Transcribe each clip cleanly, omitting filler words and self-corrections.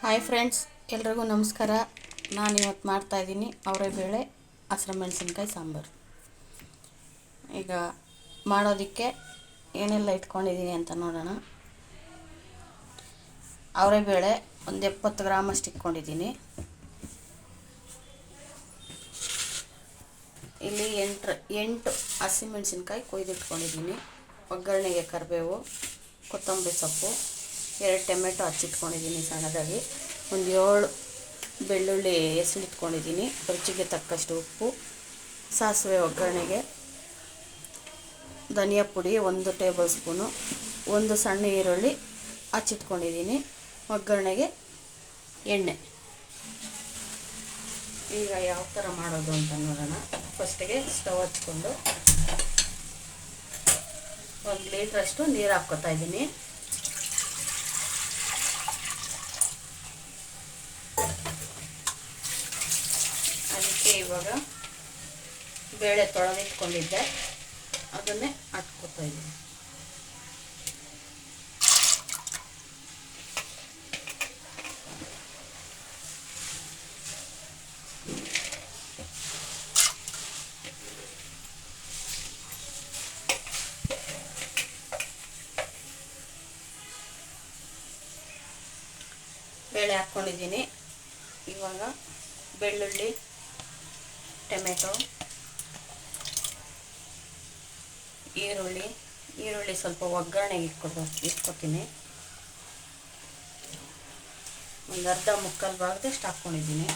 Hi friends, ಎಲ್ರಿಗೂ ನಮಸ್ಕಾರ. ನಾನು ಇವತ್ತು ಮಾಡ್ತಾಯಿದ್ದೀನಿ ಅವರೆಬೇಳೆ ಹಸಿರು ಮೆಣಸಿನ್ಕಾಯಿ ಸಾಂಬಾರು. ಈಗ ಮಾಡೋದಕ್ಕೆ ಏನೆಲ್ಲ ಇಟ್ಕೊಂಡಿದ್ದೀನಿ ಅಂತ ನೋಡೋಣ. ಅವರೆಬೇಳೆ ಒಂದು 70 ಗ್ರಾಮಷ್ಟು ಇಟ್ಕೊಂಡಿದ್ದೀನಿ. ಇಲ್ಲಿ 8 ಹಸಿಮೆಣಸಿನ್ಕಾಯಿ ಕೊಯ್ದಿಟ್ಕೊಂಡಿದ್ದೀನಿ. ಒಗ್ಗರಣೆಗೆ ಕರಿಬೇವು, ಕೊತ್ತಂಬರಿ ಸೊಪ್ಪು, 2 ಟೊಮೆಟೊ ಹಚ್ಚಿಟ್ಕೊಂಡಿದ್ದೀನಿ ಸಣ್ಣದಾಗಿ, ಒಂದು 7 ಬೆಳ್ಳುಳ್ಳಿ ಎಸಳಿಟ್ಕೊಂಡಿದ್ದೀನಿ, ರುಚಿಗೆ ತಕ್ಕಷ್ಟು ಉಪ್ಪು, ಸಾಸಿವೆ ಒಗ್ಗರಣೆಗೆ, ಧನಿಯಾ ಪುಡಿ 1 ಟೇಬಲ್ ಸ್ಪೂನು, 1 ಸಣ್ಣ ಈರುಳ್ಳಿ ಹಚ್ಚಿಟ್ಕೊಂಡಿದ್ದೀನಿ, ಒಗ್ಗರಣೆಗೆ ಎಣ್ಣೆ. ಈಗ ಯಾವ ಥರ ಮಾಡೋದು ಅಂತ ನೋಡೋಣ. ಫಸ್ಟಿಗೆ ಸ್ಟವ್ ಹಚ್ಕೊಂಡು 1 ಲೀಟ್ರಷ್ಟು ನೀರು ಹಾಕ್ಕೊತಾ ಇದ್ದೀನಿ. ಅದಕ್ಕೆ ಇವಾಗ ಬೇಳೆ ತೊಳೆದಿಟ್ಕೊಂಡಿದ್ದೆ, ಅದನ್ನೇ ಹಾಕ್ಕೊತಾ ಇದ್ದೀನಿ. ಬೇಳೆ ಹಾಕ್ಕೊಂಡಿದ್ದೀನಿ. ಇವಾಗ ಬೆಳ್ಳುಳ್ಳಿ, ಟೊಮೆಟೊ, ಈರುಳ್ಳಿ ಸ್ವಲ್ಪ ಒಗ್ಗರಣೆಗೆ ಇಟ್ಕೊತೀನಿ. ಒಂದು ಅರ್ಧ ಮುಕ್ಕಾಲು ಭಾಗದಷ್ಟು ಹಾಕ್ಕೊಂಡಿದ್ದೀನಿ.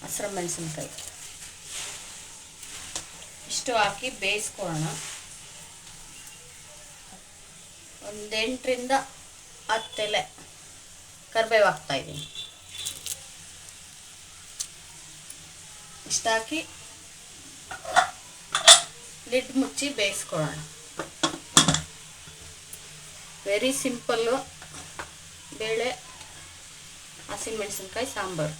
ಹಸಿರು ಮೆಣಸಿನ್ಕಾಯಿ ಇಷ್ಟು ಹಾಕಿ ಬೇಯಿಸ್ಕೊಳ್ಳೋಣ. ಒಂದು 8ರಿಂದ 10 ಎಲೆ ಕರಿಬೇವು ಹಾಕ್ತಾಯಿದ್ದೀನಿ. ಇಷ್ಟು ಹಾಕಿ ಲಿಡ್ ಮುಚ್ಚಿ ಬೇಯಿಸ್ಕೊಳ್ಳೋಣ. ವೆರಿ ಸಿಂಪಲ್ಲು ಬೇಳೆ ಹಸಿಮೆಣಸಿನ್ಕಾಯಿ ಸಾಂಬಾರು.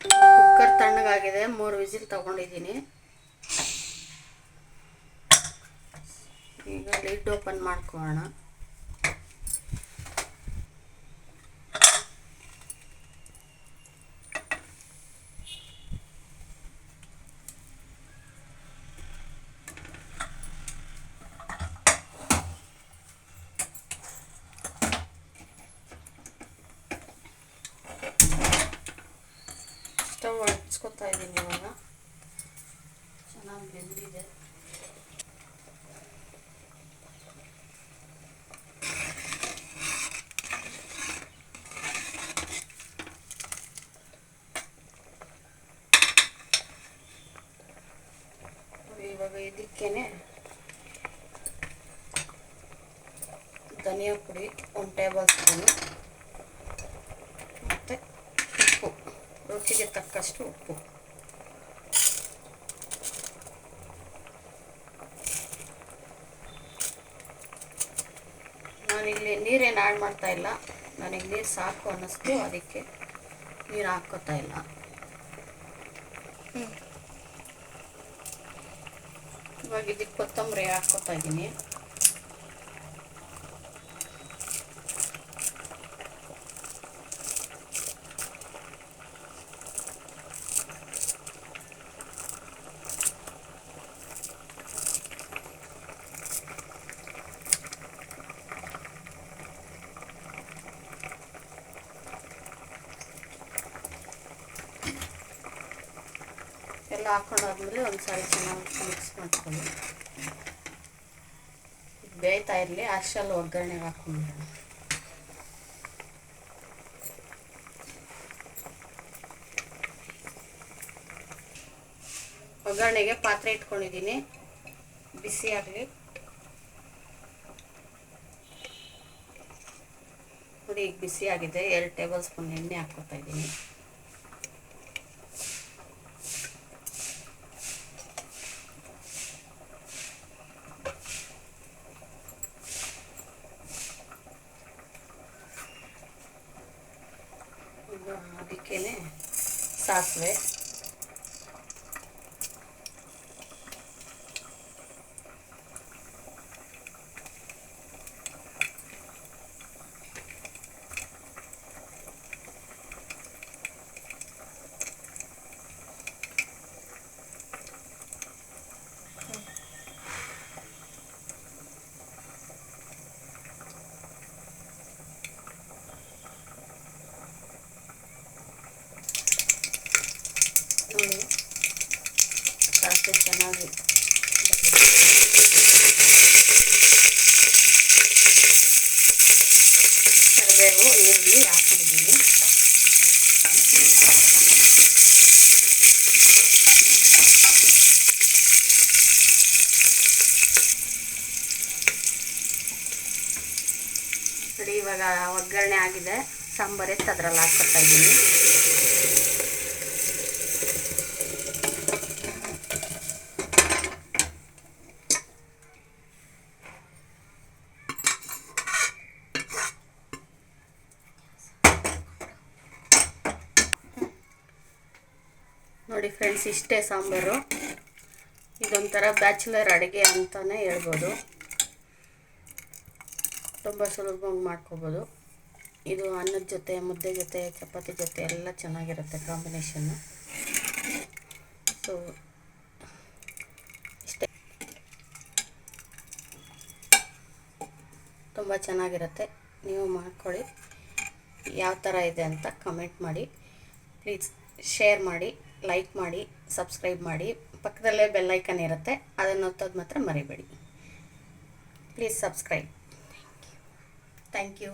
ಕುಕ್ಕರ್ ತಣ್ಣಗಾಗಿದೆ, 3 ವಿಸಿಲ್ ತಗೊಂಡಿದ್ದೀನಿ. ಈಗ ಲಿಡ್ ಓಪನ್ ಮಾಡ್ಕೊಳ್ಳೋಣ. ಸ್ಟವ್ ಹಚ್ಕೊತಾ ಇದ್ದೀನಿ. ಇವಾಗ ಚೆನ್ನಾಗಿ ಬೆಂದಿದೆ. ಇವಾಗ ಇದಕ್ಕೇನೆ ಧನಿಯಾ ಪುಡಿ 1 ಟೇಬಲ್ ಸ್ಪೂನು ಮತ್ತು ಉಪ್ಪು, ರುಚಿಗೆ ತಕ್ಕಷ್ಟು ಉಪ್ಪು. ನಾನಿಲ್ಲಿ ನೀರೇನು ಆ್ಯಡ್ ಮಾಡ್ತಾ ಇಲ್ಲ, ನನಗೆ ನೀರು ಸಾಕು ಅನ್ನಿಸ್ತು, ಅದಕ್ಕೆ ನೀರು ಹಾಕ್ಕೋತಾ ಇಲ್ಲ. ಇವಾಗ ಇದಕ್ಕೆ ಕೊತ್ತಂಬರಿ ಹಾಕ್ಕೋತಾ ಇದ್ದೀನಿ. ಎಲ್ಲ ಹಾಕ್ಕೊಂಡಾದ್ಮೇಲೆ ಒಂದು ಸಾರಿ ಚೆನ್ನಾಗಿ ಮಿಕ್ಸ್ ಮಾಡ್ಕೊಳ್ಳಿ. ಬೇಯ್ತಾ ಇರಲಿ, ಅಷ್ಟರಲ್ಲಿ ಒಗ್ಗರಣೆಗೆ ಹಾಕ್ಕೊಂಡ್ಬಿಡೋಣ. ಒಗ್ಗರಣೆಗೆ ಪಾತ್ರೆ ಇಟ್ಕೊಂಡಿದ್ದೀನಿ, ಬಿಸಿ ಆಗಲಿ. ನೋಡಿ, ಈಗ ಬಿಸಿ ಆಗಿದೆ. 2 ಟೇಬಲ್ ಸ್ಪೂನ್ ಎಣ್ಣೆ ಹಾಕ್ಕೊತಾ ಇದ್ದೀನಿ. ಅದಕ್ಕೇನೆ ಸಾಸಿವೆ, ಈರುಳ್ಳಿ ಹಾಕ್ಕೊಂಡಿದ್ದೀನಿ. ನೋಡಿ ಇವಾಗ ಒಗ್ಗರಣೆ ಆಗಿದೆ. ಸಾಂಬಾರು ಎತ್ತು ಅದರಲ್ಲಿ ಹಾಕ್ಕೊತಾ ಇದ್ದೀನಿ. ನೋಡಿ ಫ್ರೆಂಡ್ಸ್, ಇಷ್ಟೇ ಸಾಂಬಾರು. ಇದೊಂಥರ ಬ್ಯಾಚುಲರ್ ಅಡುಗೆ ಅಂತಲೇ ಹೇಳ್ಬೋದು. ತುಂಬ ಸುಲಭವಾಗಿ ಮಾಡ್ಕೋಬೋದು. ಇದು ಅನ್ನದ ಜೊತೆ, ಮುದ್ದೆ ಜೊತೆ, ಚಪಾತಿ ಜೊತೆ ಎಲ್ಲ ಚೆನ್ನಾಗಿರುತ್ತೆ ಕಾಂಬಿನೇಷನ್ನು. ಸೊ ಇಷ್ಟೇ, ತುಂಬ ಚೆನ್ನಾಗಿರುತ್ತೆ. ನೀವು ಮಾಡ್ಕೊಳ್ಳಿ. ಯಾವ ಥರ ಇದೆ ಅಂತ ಕಮೆಂಟ್ ಮಾಡಿ. ಪ್ಲೀಸ್ ಶೇರ್ ಮಾಡಿ, ಲೈಕ್ ಮಾಡಿ, ಸಬ್ಸ್ಕ್ರೈಬ್ ಮಾಡಿ. ಪಕ್ಕದಲ್ಲೇ ಬೆಲ್ ಐಕನ್ ಇರುತ್ತೆ, ಅದನ್ನು ಒತ್ತೋದು ಮಾತ್ರ ಮರಿಬೇಡಿ. Please subscribe. Thank you.